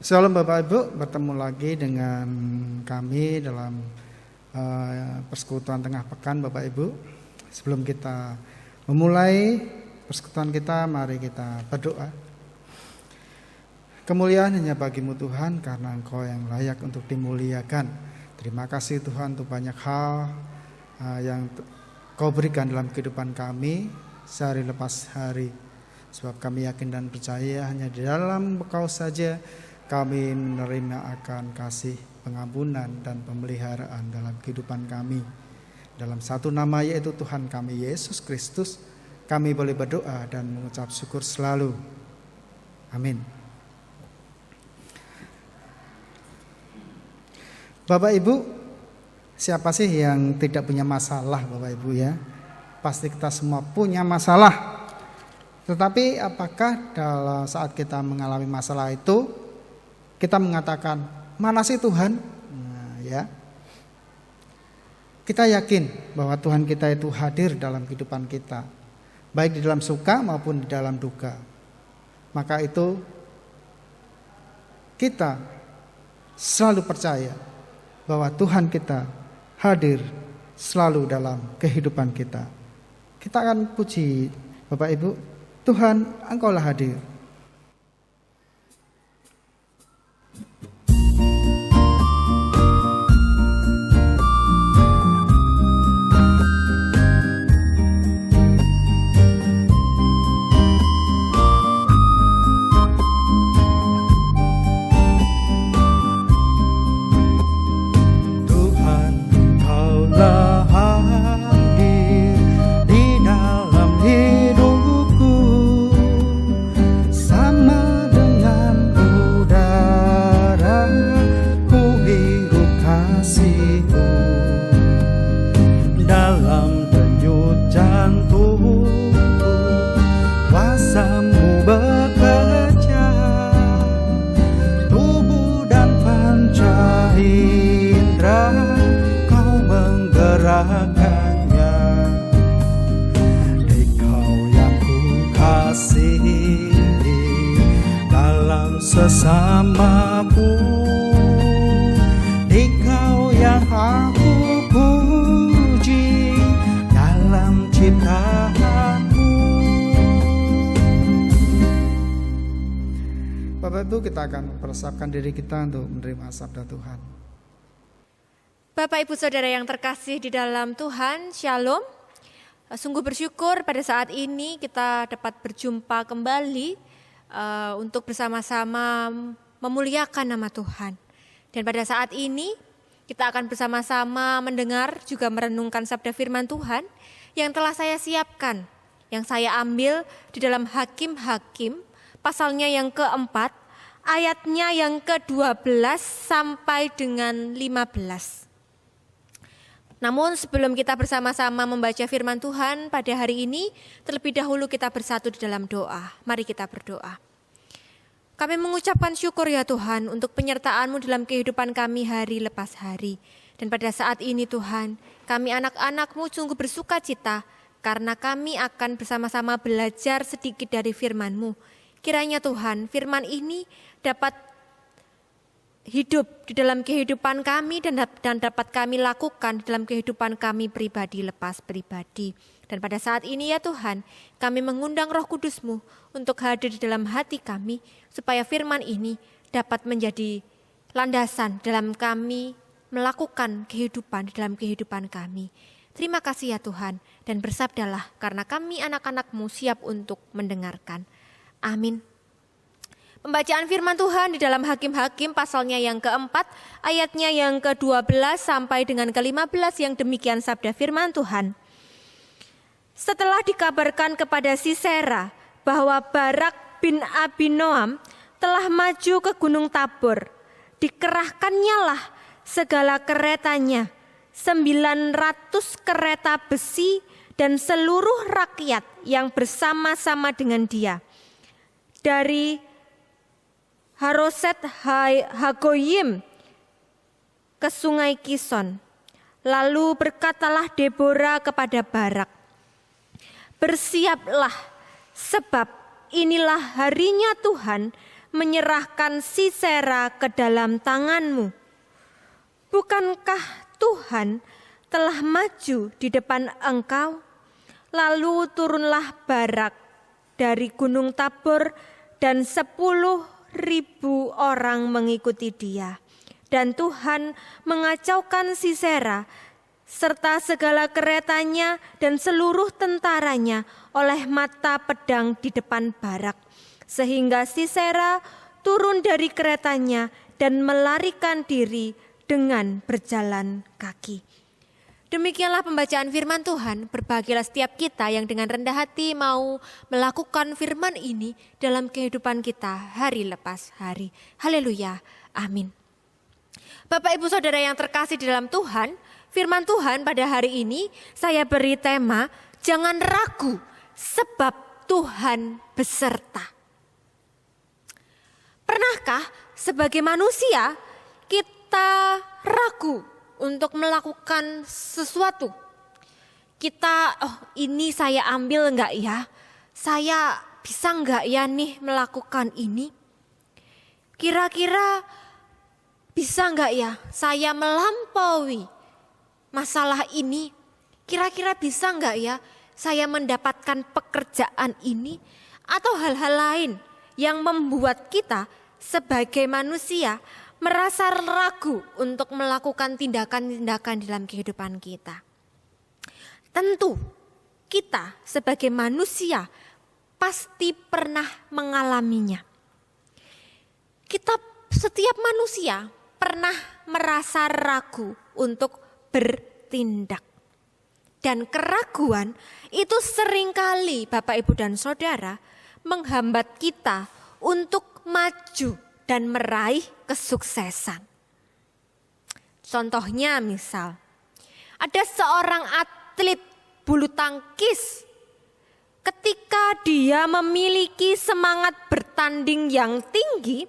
Shalom Bapak Ibu, bertemu lagi dengan kami dalam persekutuan tengah pekan Bapak Ibu. Sebelum kita memulai persekutuan kita, mari kita berdoa. Kemuliaan hanya bagimu Tuhan, karena Engkau yang layak untuk dimuliakan. Terima kasih Tuhan untuk banyak hal yang Kau berikan dalam kehidupan kami sehari lepas hari. Sebab kami yakin dan percaya hanya di dalam Engkau saja kami menerima akan kasih pengampunan dan pemeliharaan dalam kehidupan kami. Dalam satu nama, yaitu Tuhan kami Yesus Kristus, kami boleh berdoa dan mengucap syukur selalu. Amin. Bapak Ibu, siapa sih yang tidak punya masalah Bapak Ibu ya? Pasti kita semua punya masalah. Tetapi apakah dalam saat kita mengalami masalah itu kita mengatakan, mana sih Tuhan? Nah, ya. Kita yakin bahwa Tuhan kita itu hadir dalam kehidupan kita, baik di dalam suka maupun di dalam duka. Maka itu kita selalu percaya bahwa Tuhan kita hadir selalu dalam kehidupan kita. Kita akan puji Bapak Ibu, Tuhan Engkaulah hadir. Sesamaku, Engkau yang aku puji dalam ciptaanmu. Bapak Ibu, kita akan mempersiapkan diri kita untuk menerima sabda Tuhan. Bapak Ibu Saudara yang terkasih di dalam Tuhan, Shalom. Sungguh bersyukur pada saat ini kita dapat berjumpa kembali untuk bersama-sama memuliakan nama Tuhan. Dan pada saat ini kita akan bersama-sama mendengar juga merenungkan sabda firman Tuhan yang telah saya siapkan, yang saya ambil di dalam Hakim-Hakim pasalnya yang keempat, ayatnya yang ke-12 sampai dengan 15. Namun sebelum kita bersama-sama membaca firman Tuhan pada hari ini, terlebih dahulu kita bersatu di dalam doa. Mari kita berdoa. Kami mengucapkan syukur ya Tuhan untuk penyertaan-Mu dalam kehidupan kami hari lepas hari. Dan pada saat ini Tuhan, kami anak-anak-Mu sungguh bersuka cita karena kami akan bersama-sama belajar sedikit dari firman-Mu. Kiranya Tuhan, firman ini dapat hidup di dalam kehidupan kami dan dapat kami lakukan dalam kehidupan kami pribadi lepas pribadi. Dan pada saat ini ya Tuhan, kami mengundang Roh Kudus-Mu untuk hadir di dalam hati kami supaya firman ini dapat menjadi landasan dalam kami melakukan kehidupan di dalam kehidupan kami. Terima kasih ya Tuhan, dan bersabdalah karena kami anak-anak-Mu siap untuk mendengarkan. Amin. Pembacaan firman Tuhan di dalam Hakim-Hakim pasalnya yang keempat, ayatnya yang ke-12 sampai dengan ke-15 yang demikian sabda firman Tuhan. Setelah dikabarkan kepada Sisera bahwa Barak bin Abinoam telah maju ke Gunung Tabor, dikerahkannya lah segala keretanya, 900 kereta besi dan seluruh rakyat yang bersama-sama dengan dia. Dari Haroset Hagoyim ke sungai Kison. Lalu berkatalah Deborah kepada Barak, bersiaplah, sebab inilah harinya Tuhan menyerahkan Sisera ke dalam tanganmu. Bukankah Tuhan telah maju di depan engkau? Lalu turunlah Barak dari Gunung Tabor dan 10.000 orang mengikuti dia. Dan Tuhan mengacaukan Sisera serta segala keretanya dan seluruh tentaranya oleh mata pedang di depan Barak. Sehingga Sisera turun dari keretanya dan melarikan diri dengan berjalan kaki. Demikianlah pembacaan firman Tuhan. Berbahagialah setiap kita yang dengan rendah hati mau melakukan firman ini dalam kehidupan kita hari lepas hari. Haleluya, amin. Bapak Ibu Saudara yang terkasih di dalam Tuhan, firman Tuhan pada hari ini saya beri tema, jangan ragu sebab Tuhan beserta. Pernahkah sebagai manusia kita ragu untuk melakukan sesuatu? Kita, ini saya ambil enggak ya? Saya bisa enggak ya nih melakukan ini? Kira-kira bisa enggak ya saya melampaui masalah ini? Kira-kira bisa enggak ya saya mendapatkan pekerjaan ini? Atau hal-hal lain yang membuat kita sebagai manusia merasa ragu untuk melakukan tindakan-tindakan dalam kehidupan kita. Tentu kita sebagai manusia pasti pernah mengalaminya. Setiap manusia pernah merasa ragu untuk bertindak. Dan keraguan itu seringkali Bapak Ibu dan Saudara menghambat kita untuk maju dan meraih kesuksesan. Contohnya misal, ada seorang atlet bulu tangkis. Ketika dia memiliki semangat bertanding yang tinggi,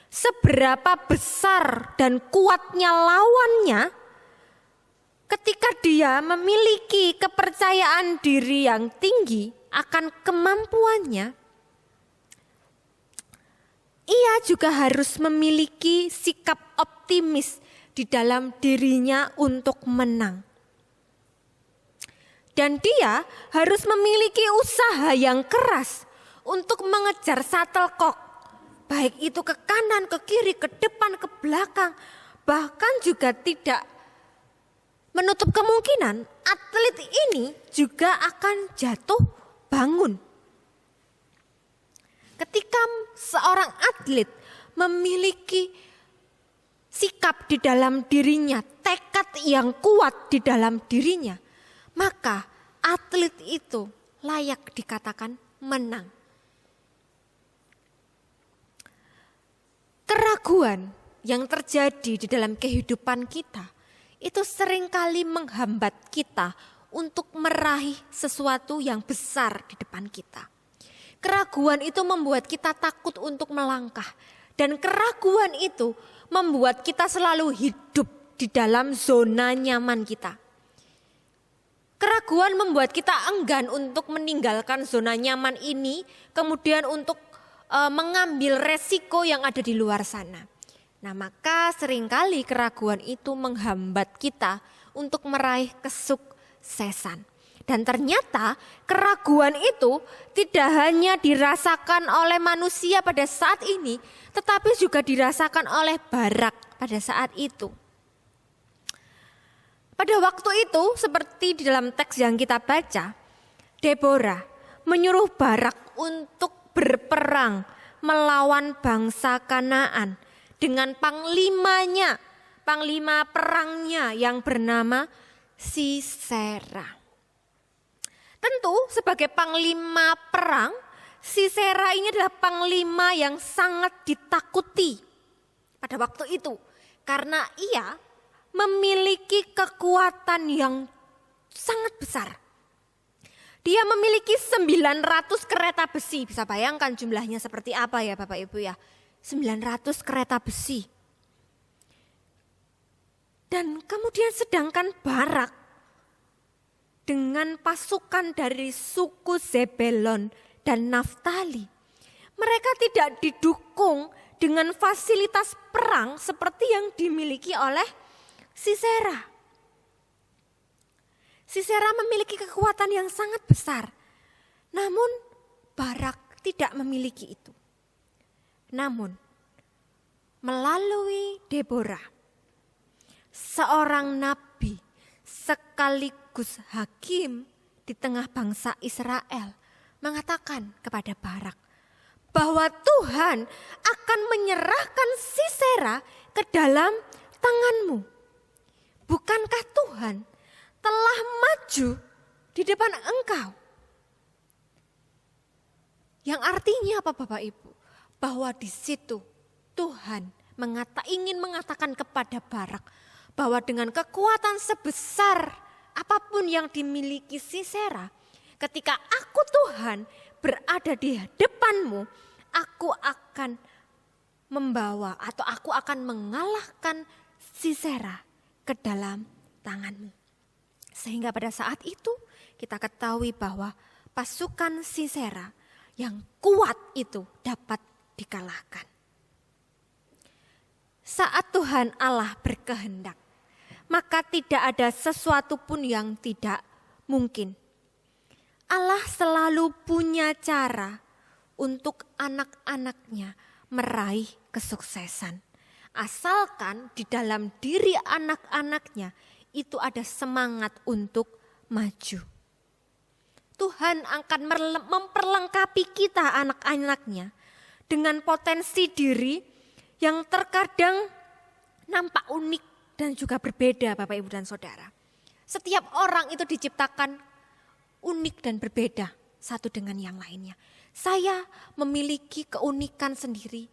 seberapa besar dan kuatnya lawannya, ketika dia memiliki kepercayaan diri yang tinggi akan kemampuannya, ia juga harus memiliki sikap optimis di dalam dirinya untuk menang. Dan dia harus memiliki usaha yang keras untuk mengejar shuttlecock. Baik itu ke kanan, ke kiri, ke depan, ke belakang. Bahkan juga tidak menutup kemungkinan atlet ini juga akan jatuh bangun. Ketika seorang atlet memiliki sikap di dalam dirinya, tekad yang kuat di dalam dirinya, maka atlet itu layak dikatakan menang. Keraguan yang terjadi di dalam kehidupan kita itu seringkali menghambat kita untuk meraih sesuatu yang besar di depan kita. Keraguan itu membuat kita takut untuk melangkah. Dan keraguan itu membuat kita selalu hidup di dalam zona nyaman kita. Keraguan membuat kita enggan untuk meninggalkan zona nyaman ini, kemudian untuk mengambil resiko yang ada di luar sana. Nah, maka seringkali keraguan itu menghambat kita untuk meraih kesuksesan. Dan ternyata keraguan itu tidak hanya dirasakan oleh manusia pada saat ini, tetapi juga dirasakan oleh Barak pada saat itu. Pada waktu itu, seperti di dalam teks yang kita baca, Deborah menyuruh Barak untuk berperang melawan bangsa Kanaan dengan panglima perangnya yang bernama Sisera. Tentu sebagai panglima perang, Sisera ini adalah panglima yang sangat ditakuti pada waktu itu. Karena ia memiliki kekuatan yang sangat besar. Dia memiliki 900 kereta besi. Bisa bayangkan jumlahnya seperti apa ya Bapak Ibu ya. 900 kereta besi. Dan kemudian sedangkan Barak dengan pasukan dari suku Zebelon dan Naftali Mereka tidak didukung dengan fasilitas perang seperti yang dimiliki oleh Sisera. Sisera memiliki kekuatan yang sangat besar, namun Barak tidak memiliki itu. Namun, melalui Deborah, seorang nabi sekaligus hakim di tengah bangsa Israel, mengatakan kepada Barak bahwa Tuhan akan menyerahkan Sisera ke dalam tanganmu. Bukankah Tuhan telah maju di depan engkau? Yang artinya apa Bapak Ibu? Bahwa di situ Tuhan ingin mengatakan kepada Barak bahwa dengan kekuatan sebesar apapun yang dimiliki Sisera, ketika aku Tuhan berada di depanmu, aku akan membawa atau aku akan mengalahkan Sisera ke dalam tanganmu. Sehingga pada saat itu kita ketahui bahwa pasukan Sisera yang kuat itu dapat dikalahkan. Saat Tuhan Allah berkehendak, maka tidak ada sesuatu pun yang tidak mungkin. Allah selalu punya cara untuk anak-anaknya meraih kesuksesan. Asalkan di dalam diri anak-anaknya itu ada semangat untuk maju. Tuhan akan memperlengkapi kita anak-anaknya dengan potensi diri yang terkadang nampak unik dan juga berbeda Bapak Ibu dan Saudara. Setiap orang itu diciptakan unik dan berbeda satu dengan yang lainnya. Saya memiliki keunikan sendiri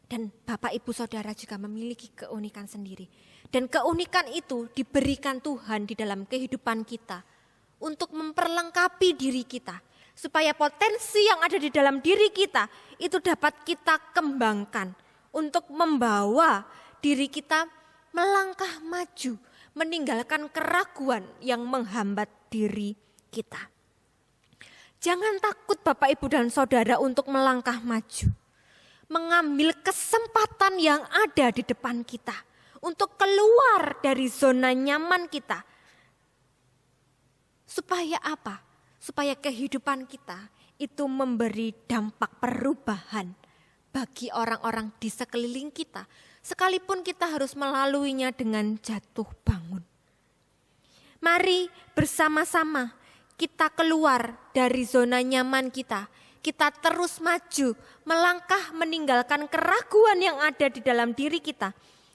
dan Bapak Ibu Saudara juga memiliki keunikan sendiri. Dan keunikan itu diberikan Tuhan di dalam kehidupan kita untuk memperlengkapi diri kita. Supaya potensi yang ada di dalam diri kita itu dapat kita kembangkan untuk membawa diri kita melangkah maju, meninggalkan keraguan yang menghambat diri kita. Jangan takut Bapak Ibu dan Saudara untuk melangkah maju. Mengambil kesempatan yang ada di depan kita untuk keluar dari zona nyaman kita. Supaya apa? Supaya kehidupan kita itu memberi dampak perubahan bagi orang-orang di sekeliling kita. Sekalipun kita harus melaluinya dengan jatuh bangun. Mari bersama-sama kita keluar dari zona nyaman kita. Kita terus maju, melangkah meninggalkan keraguan yang ada di dalam diri kita.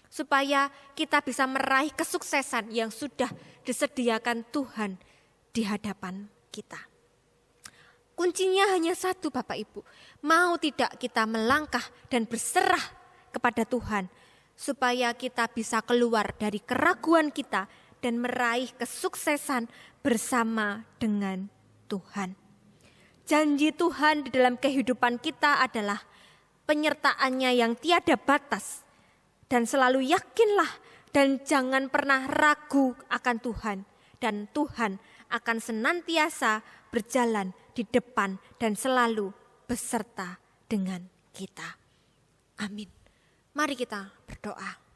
Supaya kita bisa meraih kesuksesan yang sudah disediakan Tuhan di hadapan kita. Kuncinya hanya satu Bapak Ibu. Mau tidak kita melangkah dan berserah kepada Tuhan. Supaya kita bisa keluar dari keraguan kita dan meraih kesuksesan bersama dengan Tuhan. Janji Tuhan di dalam kehidupan kita adalah penyertaannya yang tiada batas. Dan selalu yakinlah dan jangan pernah ragu akan Tuhan. Dan Tuhan akan senantiasa berjalan di depan dan selalu beserta dengan kita. Amin. Mari kita berdoa.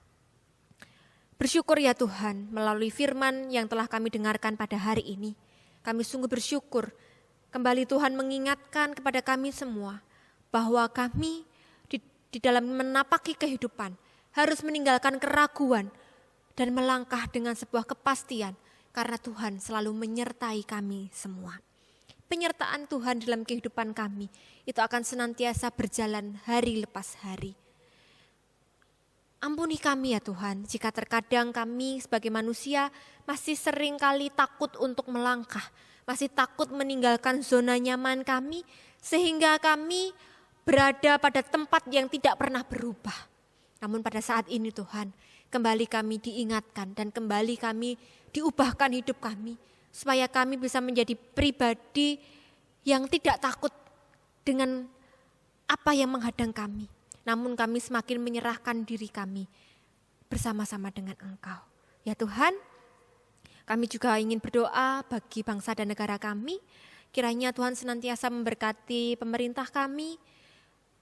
Bersyukur ya Tuhan melalui firman yang telah kami dengarkan pada hari ini. Kami sungguh bersyukur kembali Tuhan mengingatkan kepada kami semua bahwa kami di dalam menapaki kehidupan harus meninggalkan keraguan dan melangkah dengan sebuah kepastian karena Tuhan selalu menyertai kami semua. Penyertaan Tuhan dalam kehidupan kami itu akan senantiasa berjalan hari lepas hari. Ampuni kami ya Tuhan, jika terkadang kami sebagai manusia masih sering kali takut untuk melangkah, masih takut meninggalkan zona nyaman kami, sehingga kami berada pada tempat yang tidak pernah berubah. Namun pada saat ini Tuhan, kembali kami diingatkan dan kembali kami diubahkan hidup kami, supaya kami bisa menjadi pribadi yang tidak takut dengan apa yang menghadang kami. Namun kami semakin menyerahkan diri kami bersama-sama dengan Engkau. Ya Tuhan, kami juga ingin berdoa bagi bangsa dan negara kami. Kiranya Tuhan senantiasa memberkati pemerintah kami,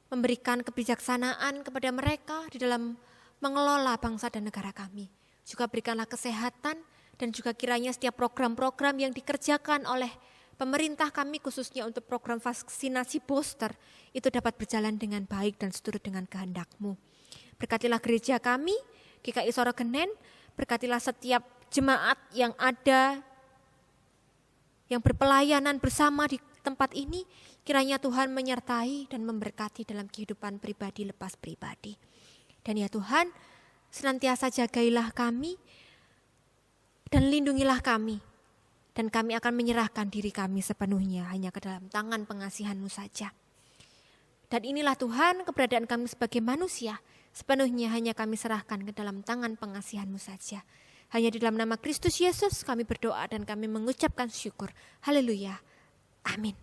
memberikan kebijaksanaan kepada mereka di dalam mengelola bangsa dan negara kami. Juga berikanlah kesehatan dan juga kiranya setiap program-program yang dikerjakan oleh pemerintah kami khususnya untuk program vaksinasi booster itu dapat berjalan dengan baik dan seturut dengan kehendak-Mu. Berkatilah gereja kami, GKI Sorogenen, berkatilah setiap jemaat yang ada, yang berpelayanan bersama di tempat ini, kiranya Tuhan menyertai dan memberkati dalam kehidupan pribadi lepas pribadi. Dan ya Tuhan, senantiasa jagailah kami dan lindungilah kami. Dan kami akan menyerahkan diri kami sepenuhnya hanya ke dalam tangan pengasihan-Mu saja. Dan inilah Tuhan, keberadaan kami sebagai manusia, sepenuhnya hanya kami serahkan ke dalam tangan pengasihan-Mu saja. Hanya di dalam nama Kristus Yesus kami berdoa dan kami mengucapkan syukur. Haleluya. Amin.